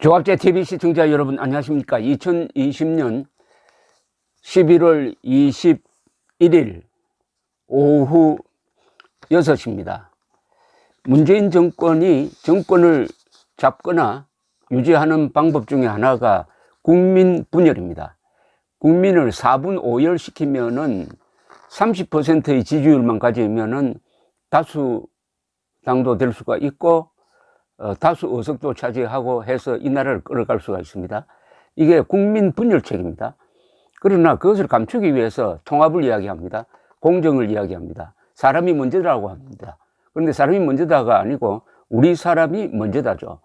조갑제 TV 시청자 여러분 안녕하십니까. 2020년 11월 21일 오후 6시입니다. 문재인 정권이 정권을 잡거나 유지하는 방법 중에 하나가 국민 분열입니다. 국민을 4분 5열 시키면은 30%의 지지율만 가지면은 다수당도 될 수가 있고 다수 의석도 차지하고 해서 이 나라를 끌어갈 수가 있습니다. 이게 국민 분열책입니다. 그러나 그것을 감추기 위해서 통합을 이야기합니다. 공정을 이야기합니다. 사람이 먼저라고 합니다. 그런데 사람이 먼저다가 아니고 우리 사람이 먼저다죠.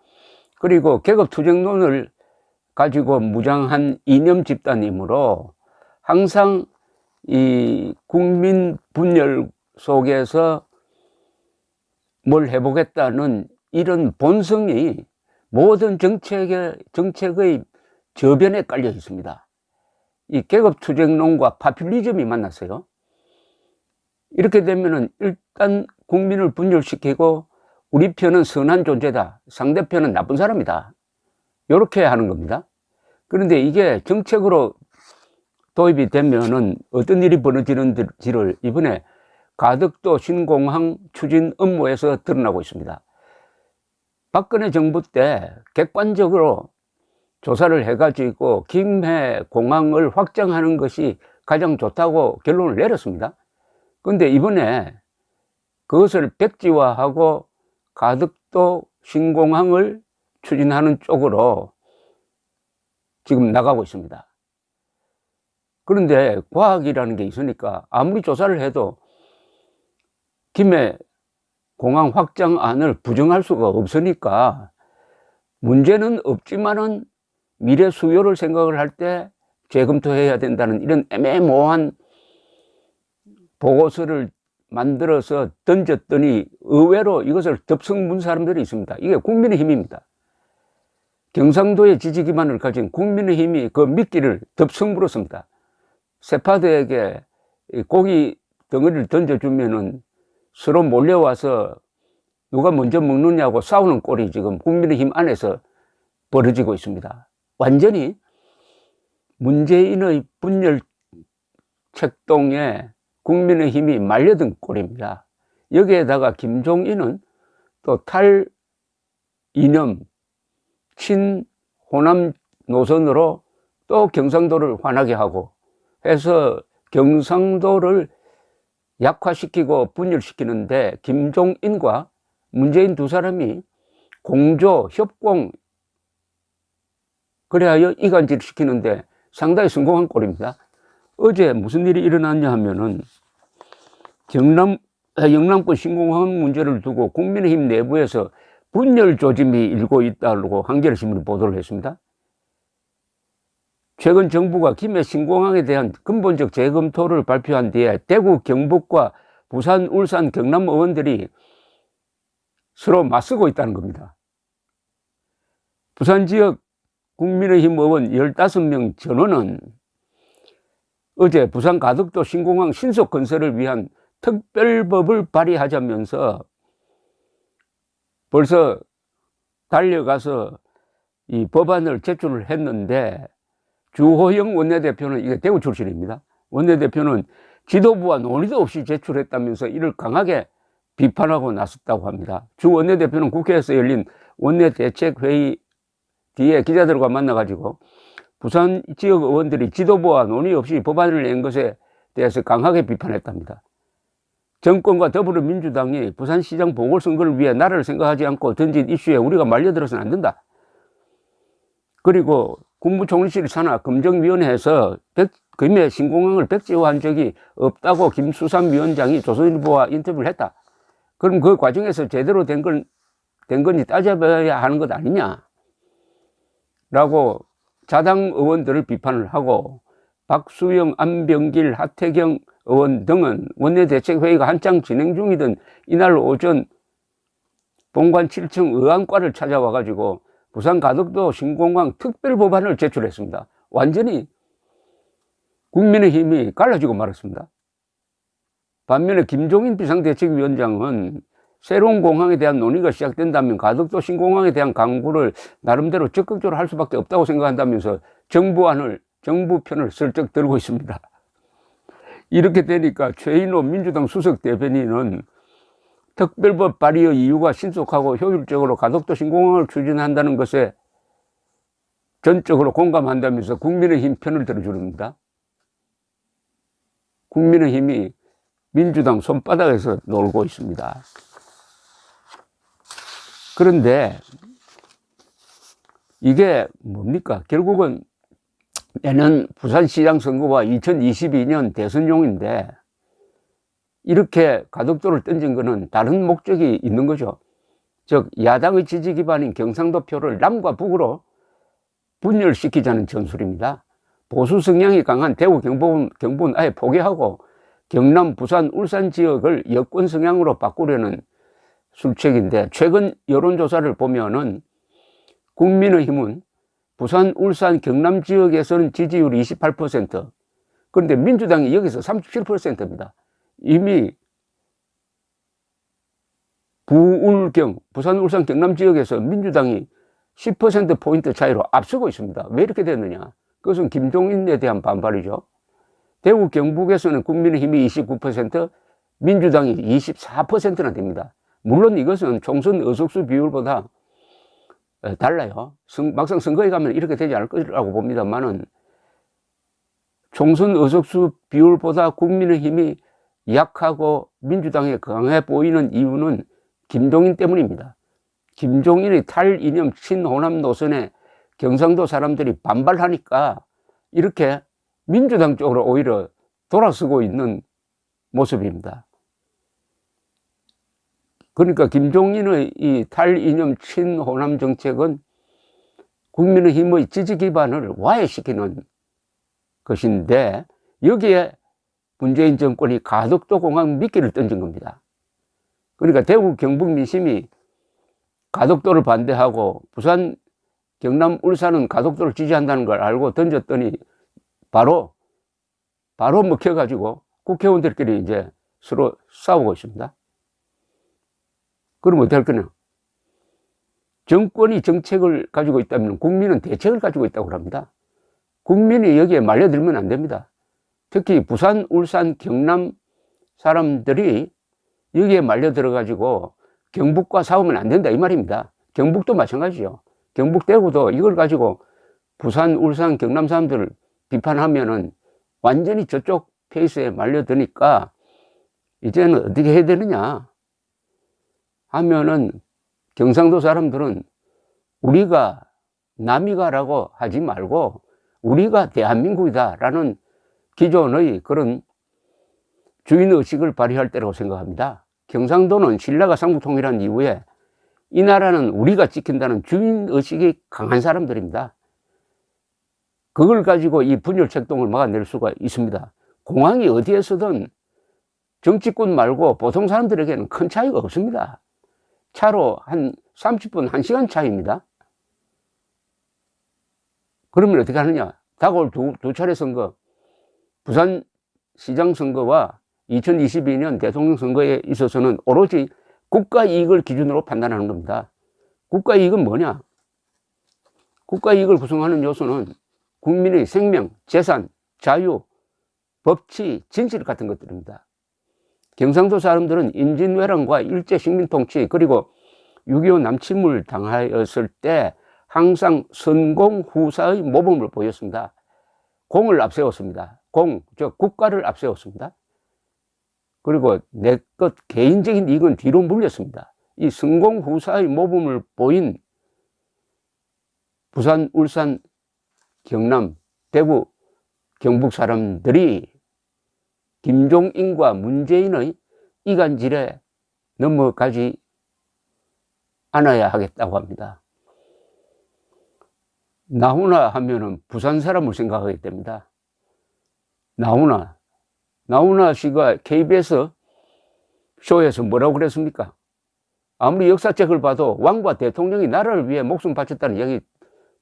그리고 계급투쟁론을 가지고 무장한 이념 집단이므로 항상 이 국민 분열 속에서 뭘 해보겠다는 이런 본성이 모든 정책의 저변에 깔려 있습니다. 이 계급투쟁론과 파퓰리즘이 만났어요. 이렇게 되면은 일단 국민을 분열시키고 우리 편은 선한 존재다, 상대편은 나쁜 사람이다, 이렇게 하는 겁니다. 그런데 이게 정책으로 도입이 되면은 어떤 일이 벌어지는지를 이번에 가덕도 신공항 추진 업무에서 드러나고 있습니다. 박근혜 정부 때 객관적으로 조사를 해가지고 김해 공항을 확장하는 것이 가장 좋다고 결론을 내렸습니다. 그런데 이번에 그것을 백지화하고 가덕도 신공항을 추진하는 쪽으로 지금 나가고 있습니다. 그런데 과학이라는 게 있으니까 아무리 조사를 해도 김해 공항 확장안을 부정할 수가 없으니까 문제는 없지만은 미래 수요를 생각을 할 때 재검토해야 된다는 이런 애매모호한 보고서를 만들어서 던졌더니 의외로 이것을 덥석 문 사람들이 있습니다. 이게 국민의힘입니다. 경상도의 지지 기반을 가진 국민의힘이 그 미끼를 덥석 물었습니다. 세파드에게 고기 덩어리를 던져주면은 서로 몰려와서 누가 먼저 먹느냐고 싸우는 꼴이 지금 국민의힘 안에서 벌어지고 있습니다. 완전히 문재인의 분열 책동에 국민의힘이 말려든 꼴입니다. 여기에다가 김종인은 또 탈이념 친호남 노선으로 또 경상도를 화나게 하고 해서 경상도를 약화시키고 분열시키는데 김종인과 문재인 두 사람이 공조, 협공, 그래야 이간질 시키는데 상당히 성공한 꼴입니다. 어제 무슨 일이 일어났냐 하면은 영남권 신공항 문제를 두고 국민의힘 내부에서 분열 조짐이 일고 있다고 한겨레신문이 보도를 했습니다. 최근 정부가 김해 신공항에 대한 근본적 재검토를 발표한 뒤에 대구, 경북과 부산, 울산, 경남 의원들이 서로 맞서고 있다는 겁니다. 부산 지역 국민의힘 의원 15명 전원은 어제 부산 가덕도 신공항 신속 건설을 위한 특별법을 발의하자면서 벌써 달려가서 이 법안을 제출을 했는데 주호영 원내대표는 이게 대구 출신입니다. 원내대표는 지도부와 논의도 없이 제출했다면서 이를 강하게 비판하고 나섰다고 합니다. 주 원내대표는 국회에서 열린 원내대책회의 뒤에 기자들과 만나가지고 부산 지역 의원들이 지도부와 논의 없이 법안을 낸 것에 대해서 강하게 비판했답니다. 정권과 더불어민주당이 부산시장 보궐선거를 위해 나라를 생각하지 않고 던진 이슈에 우리가 말려들어서는 안 된다. 그리고 국무총리실 산하 검증위원회에서 김해 신공항을 백지화한 적이 없다고 김수삼 위원장이 조선일보와 인터뷰를 했다. 그럼 그 과정에서 제대로 된 건지 따져봐야 하는 것 아니냐 라고 자당 의원들을 비판을 하고 박수영, 안병길, 하태경 의원 등은 원내대책회의가 한창 진행 중이던 이날 오전 본관 7층 의안과를 찾아와 가지고 부산 가덕도 신공항 특별법안을 제출했습니다. 완전히 국민의힘이 갈라지고 말았습니다. 반면에 김종인 비상대책위원장은 새로운 공항에 대한 논의가 시작된다면 가덕도 신공항에 대한 강구를 나름대로 적극적으로 할 수밖에 없다고 생각한다면서 정부 편을 슬쩍 들고 있습니다. 이렇게 되니까 최인호 민주당 수석 대변인은 특별법 발의의 이유가 신속하고 효율적으로 가덕도 신공항을 추진한다는 것에 전적으로 공감한다면서 국민의힘 편을 들어줍니다. 국민의힘이 민주당 손바닥에서 놀고 있습니다. 그런데 이게 뭡니까? 결국은 내년 부산시장 선거와 2022년 대선용인데 이렇게 가덕도를 던진 것은 다른 목적이 있는 거죠. 즉 야당의 지지 기반인 경상도 표를 남과 북으로 분열시키자는 전술입니다. 보수 성향이 강한 대구 경북은 아예 포기하고 경남, 부산, 울산 지역을 여권 성향으로 바꾸려는 술책인데 최근 여론조사를 보면은 국민의힘은 부산, 울산, 경남 지역에서는 지지율이 28%, 그런데 민주당이 여기서 37%입니다. 이미 부산, 울산, 경남 지역에서 민주당이 10%포인트 차이로 앞서고 있습니다. 왜 이렇게 됐느냐? 그것은 김종인에 대한 반발이죠. 대구, 경북에서는 국민의힘이 29%, 민주당이 24%나 됩니다. 물론 이것은 총선 의석수 비율보다 달라요. 막상 선거에 가면 이렇게 되지 않을 거라고 봅니다만은 총선 의석수 비율보다 국민의힘이 약하고 민주당이 강해 보이는 이유는 김종인 때문입니다. 김종인의 탈이념 친호남 노선에 경상도 사람들이 반발하니까 이렇게 민주당 쪽으로 오히려 돌아서고 있는 모습입니다. 그러니까 김종인의 이 탈이념 친호남 정책은 국민의힘의 지지 기반을 와해시키는 것인데 여기에 문재인 정권이 가덕도 공항 미끼를 던진 겁니다. 그러니까 대구 경북 민심이 가덕도를 반대하고 부산, 경남, 울산은 가덕도를 지지한다는 걸 알고 던졌더니 바로 먹혀가지고 국회의원들끼리 이제 서로 싸우고 있습니다. 그럼 어떻게 할 거냐? 정권이 정책을 가지고 있다면 국민은 대책을 가지고 있다고 합니다. 국민이 여기에 말려들면 안 됩니다. 특히 부산, 울산, 경남 사람들이 여기에 말려들어가지고 경북과 싸우면 안 된다 이 말입니다. 경북도 마찬가지죠. 경북, 대구도 이걸 가지고 부산, 울산, 경남 사람들을 비판하면은 완전히 저쪽 페이스에 말려드니까 이제는 어떻게 해야 되느냐 하면은 경상도 사람들은 우리가 남이가라고 하지 말고 우리가 대한민국이다라는 기존의 그런 주인의식을 발휘할 때라고 생각합니다. 경상도는 신라가 삼국통일한 이후에 이 나라는 우리가 지킨다는 주인의식이 강한 사람들입니다. 그걸 가지고 이 분열책동을 막아낼 수가 있습니다. 공항이 어디에서든 정치권 말고 보통 사람들에게는 큰 차이가 없습니다. 차로 한 30분, 1시간 차이입니다. 그러면 어떻게 하느냐? 다가올 두 차례 선거, 부산시장 선거와 2022년 대통령 선거에 있어서는 오로지 국가 이익을 기준으로 판단하는 겁니다. 국가 이익은 뭐냐? 국가 이익을 구성하는 요소는 국민의 생명, 재산, 자유, 법치, 진실 같은 것들입니다. 경상도 사람들은 임진왜란과 일제 식민통치 그리고 6.25 남침을 당하였을 때 항상 선공후사의 모범을 보였습니다. 공을 앞세웠습니다. 즉 국가를 앞세웠습니다. 그리고 내 것 개인적인 이익은 뒤로 물렸습니다. 이 선공후사의 모범을 보인 부산, 울산, 경남, 대구, 경북 사람들이 김종인과 문재인의 이간질에 넘어가지 않아야 하겠다고 합니다. 나훈아 하면은 부산 사람을 생각하게 됩니다. 나훈아 씨가 KBS 쇼에서 뭐라고 그랬습니까? 아무리 역사책을 봐도 왕과 대통령이 나라를 위해 목숨 바쳤다는 이야기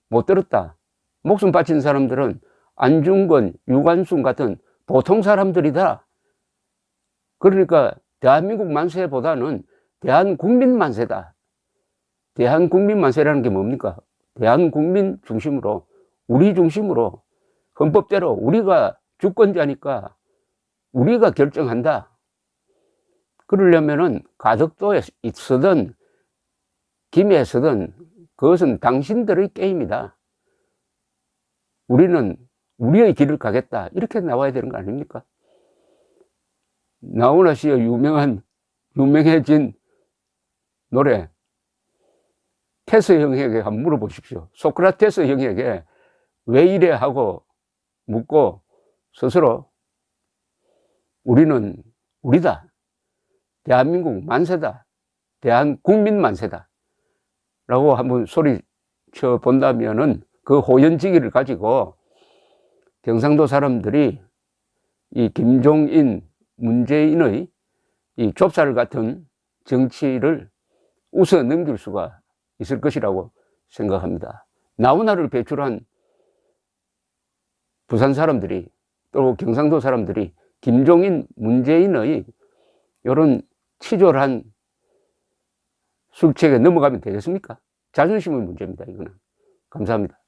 못 들었다. 목숨 바친 사람들은 안중근, 유관순 같은 보통 사람들이다. 그러니까 대한민국 만세보다는 대한국민 만세다. 대한국민 만세라는 게 뭡니까? 대한국민 중심으로, 우리 중심으로, 헌법대로 우리가 주권자니까 우리가 결정한다. 그러려면은 가덕도에 있으든 김해에 있으든 그것은 당신들의 게임이다. 우리는 우리의 길을 가겠다. 이렇게 나와야 되는 거 아닙니까? 나훈아 씨의 유명해진 노래, 테스 형에게 한번 물어보십시오. 소크라테스 형에게 왜 이래 하고 묻고 스스로 우리는 우리다. 대한민국 만세다. 대한국민 만세다. 라고 한번 소리쳐 본다면은 그 호연지기를 가지고 경상도 사람들이 이 김종인, 문재인의 이 좁쌀 같은 정치를 웃어 넘길 수가 있을 것이라고 생각합니다. 나훈아를 배출한 부산 사람들이 또 경상도 사람들이 김종인, 문재인의 이런 치졸한 술책에 넘어가면 되겠습니까? 자존심의 문제입니다, 이거는. 감사합니다.